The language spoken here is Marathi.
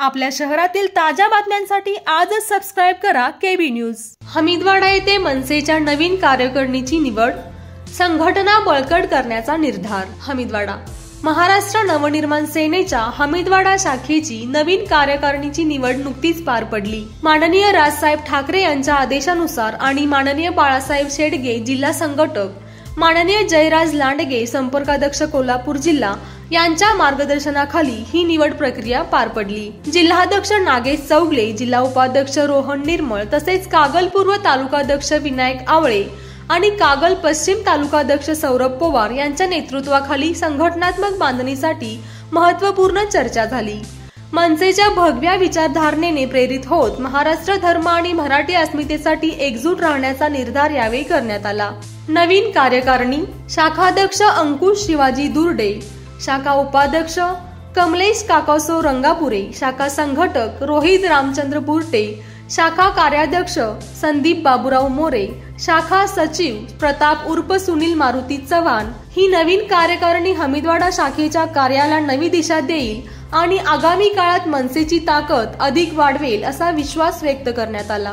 आपल्या शहरातील ताज्या बातम्यांसाठी आजच सबस्क्राइब करा केबी न्यूज। हमीदवाडा येथे मनसेच्या नवीन कार्यकारिणीची निवड, संघटना बळकट करण्याचा निर्धार। हमीदवाडा महाराष्ट्र नवनिर्माण सेनेच्या हमीदवाडा शाखेची नवीन कार्यकारिणीची निवड नुकतीच पार पडली। माननीय राजसाहेब ठाकरे यांच्या आदेशानुसार आणि माननीय बाळासाहेब शेडगे जिल्हा संघटक, माननीय जयराज लांडगे संपर्काध्यक्ष कोल्हापूर जिल्हा यांच्या मार्गदर्शनाखाली ही निवड प्रक्रिया पार पडली। जिल्हाध्यक्ष नागेश चौगले, जिल्हा उपाध्यक्ष रोहन निर्मळ तसेच कागल पूर्व तालुकाध्यक्ष विनायक आवळे आणि कागल पश्चिम तालुकाध्यक्ष सौरभ पवार यांच्या नेतृत्वाखाली संघटनात्मक बांधणीसाठी महत्त्वपूर्ण चर्चा झाली। मनसेच्या भगव्या विचारधारणेने प्रेरित होत महाराष्ट्र धर्म आणि मराठी अस्मितेसाठी एकजूट राहण्याचा निर्धार यावेळी करण्यात आला। नवीन कार्यकारिणी शाखाध्यक्ष अंकुश शिवाजी दुर्डे, शाखा उपाध्यक्ष कमलेश काकासो रंगापुरे, शाखा संघटक रोहित रामचंद्र बुर्टे, शाखा कार्याध्यक्ष संदीप बाबूराव मोरे, शाखा सचिव प्रताप उर्फ सुनील मारुती चव्हाण। ही नवीन कार्यकारिणी हमीदवाडा शाखेच्या कार्याला नवी दिशा देईल आणि आगामी काळात मनसेची ताकद अधिक वाढवेल असा विश्वास व्यक्त करण्यात आला।